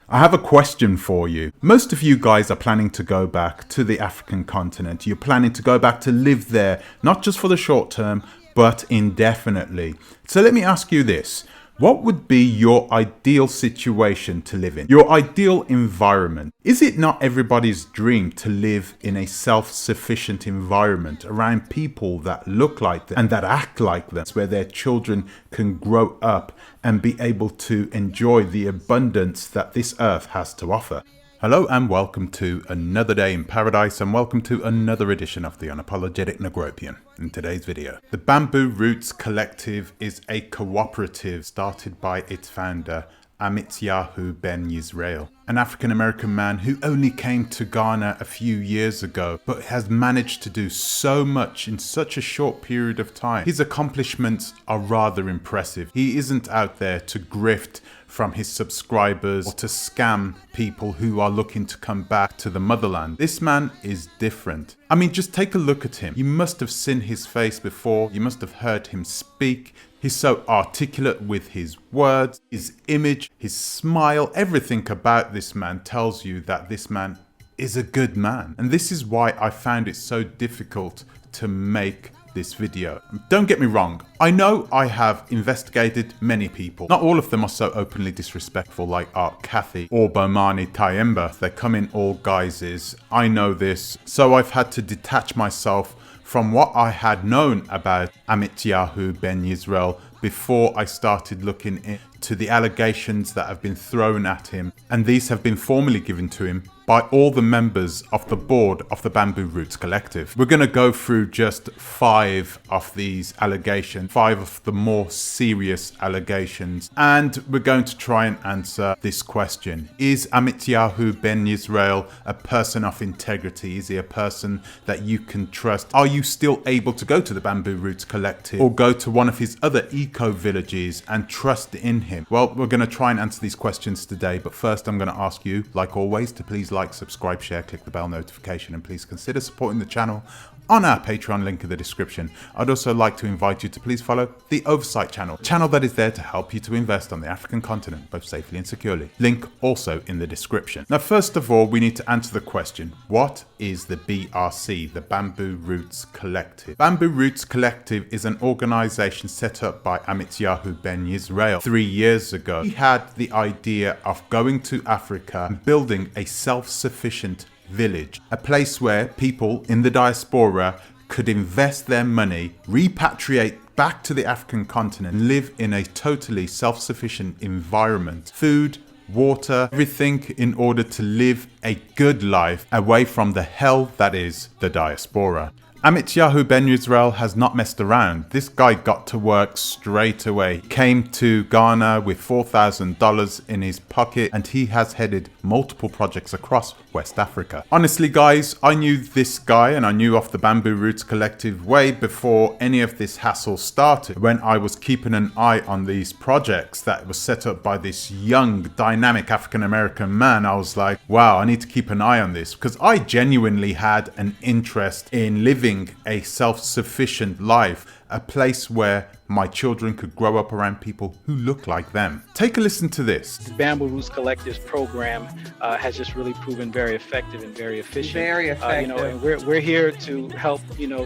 I have a question for you. Most of you guys are planning to go back to the African continent. You're planning to go back to live there, not just for the short term, but indefinitely. So let me ask you this. What would be your ideal situation to live in? Your ideal environment? Is it not everybody's dream to live in a self-sufficient environment around people that look like them and that act like them, where their children can grow up and be able to enjoy the abundance that this earth has to offer? Hello and welcome to another day in paradise, and welcome to another edition of the Unapologetic Negropian. In today's video, the Bamboo Roots Collective is a cooperative started by its founder, Ahmetsiyahu Ben Yisreal, an African-American man who only came to Ghana a few years ago, but has managed to do so much in such a short period of time. His accomplishments are rather impressive. He isn't out there to grift from his subscribers or to scam people who are looking to come back to the motherland. This man is different. I mean, just take a look at him. You must have seen his face before. You must have heard him speak. He's so articulate with his words, his image, his smile. Everything about this man tells you that this man is a good man. And this is why I found it so difficult to make this video. Don't get me wrong, I know I have investigated many people. Not all of them are so openly disrespectful like Art Cathy or Bomani Tyemba. They come in all guises. I know this. So I've had to detach myself from what I had known about Ahmetsiyahu Ben Yisreal before I started looking into the allegations that have been thrown at him, and these have been formally given to him by all the members of the board of the Bamboo Roots Collective. We're going to go through just 5 of these allegations, 5 of the more serious allegations, and we're going to try and answer this question. Is Ahmetsiyahu Ben Yisreal a person of integrity? Is he a person that you can trust? Are you still able to go to the Bamboo Roots Collective or go to one of his other eco-villages and trust in him? Well, we're going to try and answer these questions today, but first I'm going to ask you, like always, to please like, subscribe, share, click the bell notification, and please consider supporting the channel on our Patreon link in the description. I'd also like to invite you to please follow the Oversight channel, a channel that is there to help you to invest on the African continent, both safely and securely. Link also in the description. Now, first of all, we need to answer the question, what is the BRC, the Bamboo Roots Collective? Bamboo Roots Collective is an organization set up by Ahmetsiyahu Ben Yisreal 3 years ago. He had the idea of going to Africa and building a self-sufficient village, a place where people in the diaspora could invest their money, repatriate back to the African continent, and live in a totally self-sufficient environment. Food, water, everything in order to live a good life away from the hell that is the diaspora. Ahmetsiyahu Ben Yisreal has not messed around. This guy got to work straight away. He came to Ghana with $4,000 in his pocket, and he has headed multiple projects across West Africa. Honestly, guys, I knew this guy and I knew of the Bamboo Roots Collective way before any of this hassle started. When I was keeping an eye on these projects that was set up by this young, dynamic African-American man, I was like, wow, I need to keep an eye on this, because I genuinely had an interest in living a self-sufficient life, a place where my children could grow up around people who look like them. Take a listen to this. The Bamboo Roots Collective's program has just really proven very effective and very efficient. Very effective. And we're here to help,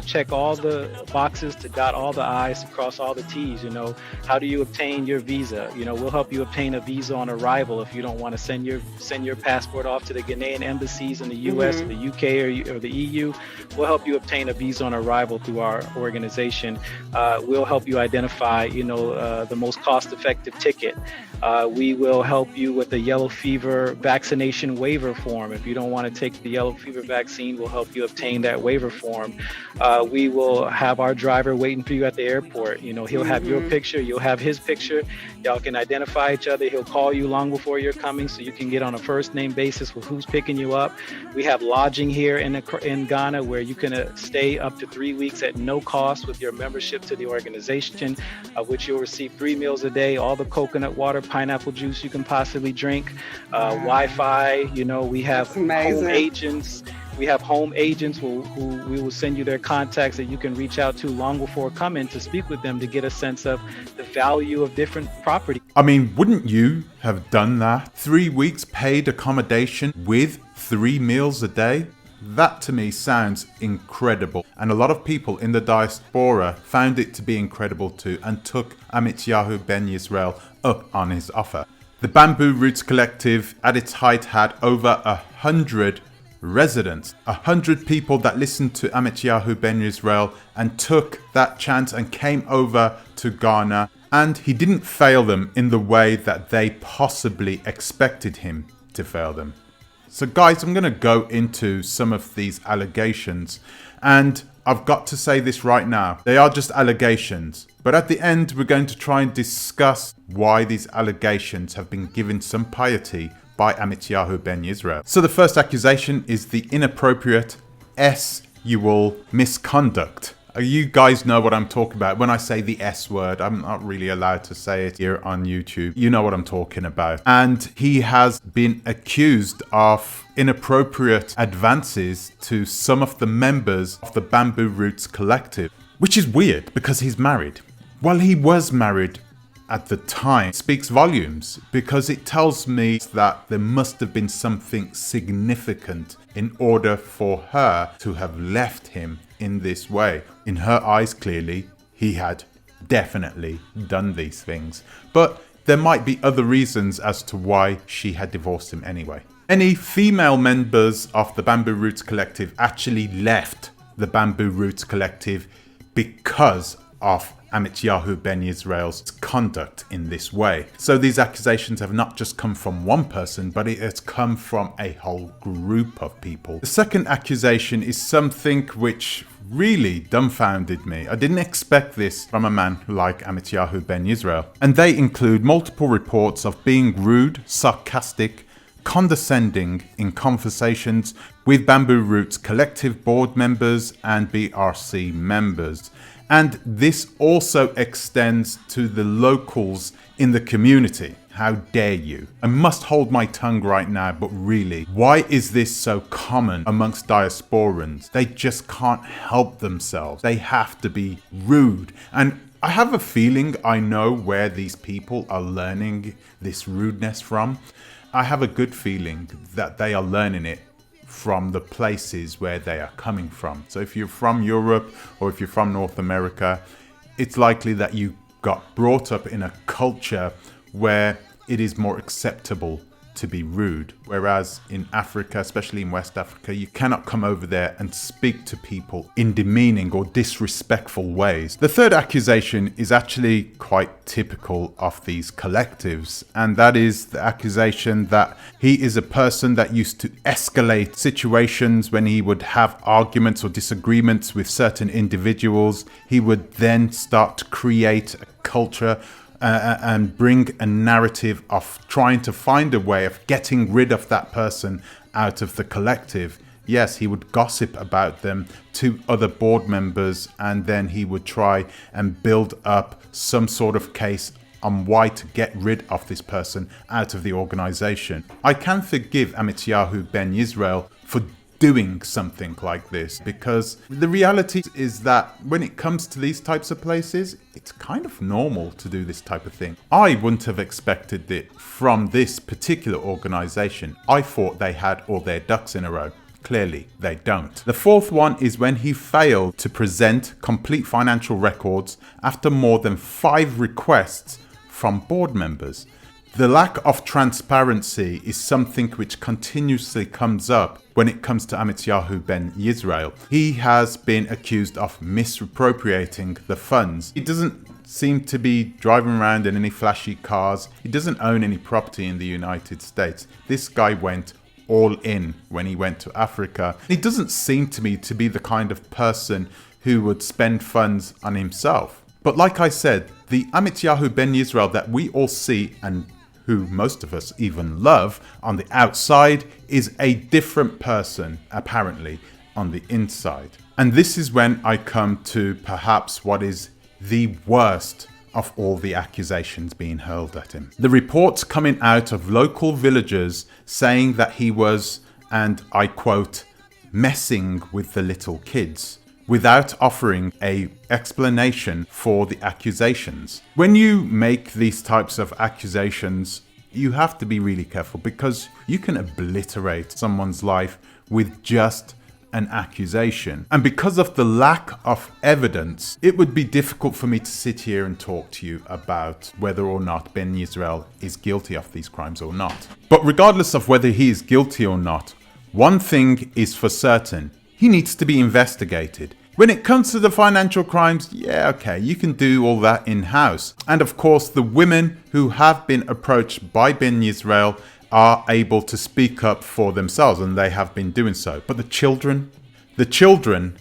check all the boxes, to dot all the I's, to cross all the T's. How do you obtain your visa? We'll help you obtain a visa on arrival if you don't want to send your passport off to the Ghanaian embassies in the U.S. or the UK or the EU. We'll help you obtain a visa on arrival through our organization. We'll help you identify, the most cost-effective ticket. We will help you with the yellow fever vaccination waiver form. If you don't want to take the yellow fever vaccine, we'll help you obtain that waiver form. We will have our driver waiting for you at the airport. He'll have your picture, you'll have his picture. Y'all can identify each other. He'll call you long before you're coming, so you can get on a first name basis with who's picking you up. We have lodging here in Ghana where you can stay up to 3 weeks at no cost with your membership to the organization, of which you'll receive 3 meals a day, all the coconut water, pineapple juice you can possibly drink, Wi-Fi. We have home agents. We have home agents who we will send you their contacts that you can reach out to long before coming to speak with them to get a sense of the value of different property. I mean, wouldn't you have done that? 3 weeks paid accommodation with 3 meals a day? That to me sounds incredible, and a lot of people in the diaspora found it to be incredible too and took Ahmetsiyahu Ben Yisreal up on his offer. The Bamboo Roots Collective at its height had over 100 residents, 100 people that listened to Ahmetsiyahu Ben Yisreal and took that chance and came over to Ghana, and he didn't fail them in the way that they possibly expected him to fail them. So guys, I'm going to go into some of these allegations, and I've got to say this right now. They are just allegations, but at the end we're going to try and discuss why these allegations have been given some piety by Ahmetsiyahu Ben Yisreal. So the first accusation is the inappropriate sexual misconduct. You guys know what I'm talking about. When I say the S word, I'm not really allowed to say it here on YouTube. You know what I'm talking about. And he has been accused of inappropriate advances to some of the members of the Bamboo Roots Collective, which is weird because he's married. Well, he was married at the time. It speaks volumes because it tells me that there must have been something significant in order for her to have left him in this way. In her eyes, clearly, he had definitely done these things. But there might be other reasons as to why she had divorced him anyway. Any female members of the Bamboo Roots Collective actually left the Bamboo Roots Collective because of Ahmetsiyahu Ben Yisreal's conduct in this way. So these accusations have not just come from one person, but it has come from a whole group of people. The second accusation is something which really dumbfounded me. I didn't expect this from a man like Ahmetsiyahu Ben Yisreal. And they include multiple reports of being rude, sarcastic, condescending in conversations with Bamboo Roots Collective board members and BRC members. And this also extends to the locals in the community. How dare you? I must hold my tongue right now, but really, why is this so common amongst diasporans? They just can't help themselves. They have to be rude. And I have a feeling I know where these people are learning this rudeness from. I have a good feeling that they are learning it from the places where they are coming from. So if you're from Europe or if you're from North America, it's likely that you got brought up in a culture where it is more acceptable to be rude. Whereas in Africa, especially in West Africa, you cannot come over there and speak to people in demeaning or disrespectful ways. The third accusation is actually quite typical of these collectives, and that is the accusation that he is a person that used to escalate situations when he would have arguments or disagreements with certain individuals. He would then start to create a culture and bring a narrative of trying to find a way of getting rid of that person out of the collective. Yes, he would gossip about them to other board members, and then he would try and build up some sort of case on why to get rid of this person out of the organization. I can forgive Ahmetsiyahu Ben Yisreal for doing something like this, because the reality is that when it comes to these types of places, it's kind of normal to do this type of thing. I wouldn't have expected it from this particular organization. I thought they had all their ducks in a row. Clearly, they don't. The fourth one is when he failed to present complete financial records after more than 5 requests from board members. The lack of transparency is something which continuously comes up when it comes to Ahmetsiyahu Ben Yisreal. He has been accused of misappropriating the funds. He doesn't seem to be driving around in any flashy cars. He doesn't own any property in the United States. This guy went all in when he went to Africa. He doesn't seem to me to be the kind of person who would spend funds on himself. But like I said, the Ahmetsiyahu Ben Yisreal that we all see and who most of us even love on the outside is a different person, apparently, on the inside. And this is when I come to perhaps what is the worst of all the accusations being hurled at him. The reports coming out of local villagers saying that he was, and I quote, messing with the little kids without offering a explanation for the accusations. When you make these types of accusations, you have to be really careful because you can obliterate someone's life with just an accusation. And because of the lack of evidence, it would be difficult for me to sit here and talk to you about whether or not Ben Yisreal is guilty of these crimes or not. But regardless of whether he is guilty or not, one thing is for certain: he needs to be investigated. When it comes to the financial crimes, yeah, okay, you can do all that in-house. And of course, the women who have been approached by Ben Yisreal are able to speak up for themselves, and they have been doing so. But the children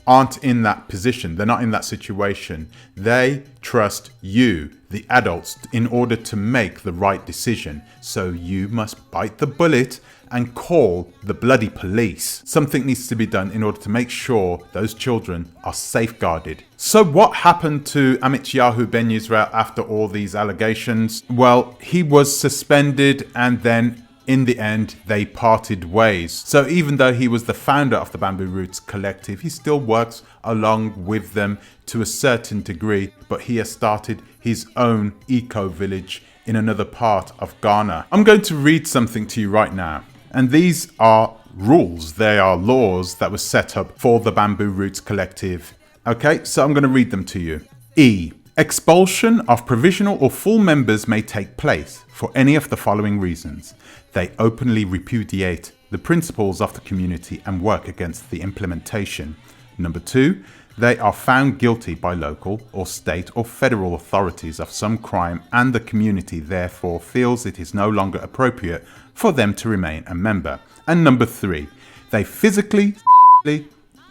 aren't in that position. They're not in that situation. They trust you, the adults, in order to make the right decision. So you must bite the bullet and call the bloody police. Something needs to be done in order to make sure those children are safeguarded. So what happened to Ahmetsiyahu Ben Yisreal after all these allegations? Well, he was suspended, and then in the end, they parted ways. So even though he was the founder of the Bamboo Roots Collective, he still works along with them to a certain degree, but he has started his own eco-village in another part of Ghana. I'm going to read something to you right now. And these are rules, they are laws that were set up for the Bamboo Roots Collective. Okay, so I'm going to read them to you. E. Expulsion of provisional or full members may take place for any of the following reasons. They openly repudiate the principles of the community and work against the implementation. Number 2, they are found guilty by local or state or federal authorities of some crime, and the community therefore feels it is no longer appropriate for them to remain a member. And number 3, they physically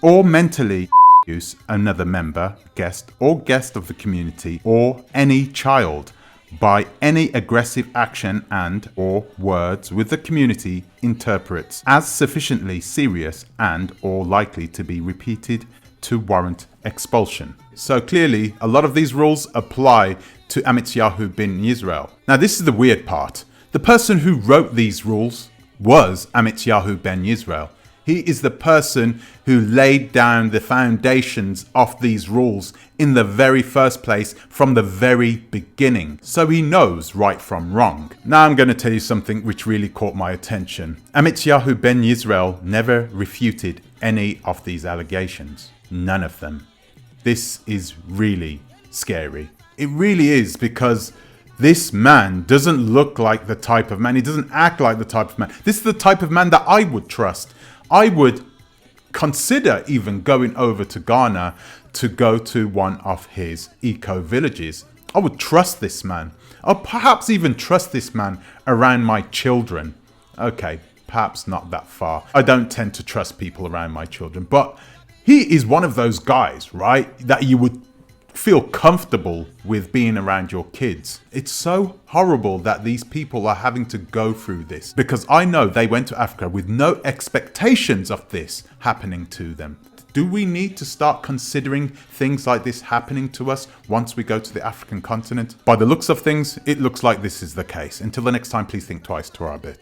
or mentally use another member, guest of the community, or any child by any aggressive action and or words with the community interprets as sufficiently serious and or likely to be repeated to warrant expulsion. So clearly, a lot of these rules apply to Ahmetsiyahu Ben Yisreal. Now this is the weird part. The person who wrote these rules was Ahmetsiyahu Ben Yisreal. He is the person who laid down the foundations of these rules in the very first place from the very beginning. So he knows right from wrong. Now I'm going to tell you something which really caught my attention. Ahmetsiyahu Ben Yisreal never refuted any of these allegations. None of them. This is really scary. It really is, because this man doesn't look like the type of man. He doesn't act like the type of man. This is the type of man that I would trust. I would consider even going over to Ghana to go to one of his eco-villages. I would trust this man. I'll perhaps even trust this man around my children. Okay, perhaps not that far. I don't tend to trust people around my children, but he is one of those guys, right, that you would feel comfortable with being around your kids. It's so horrible that these people are having to go through this, because I know they went to Africa with no expectations of this happening to them. Do we need to start considering things like this happening to us once we go to the African continent? By the looks of things, it looks like this is the case. Until the next time, please think twice. To our bit.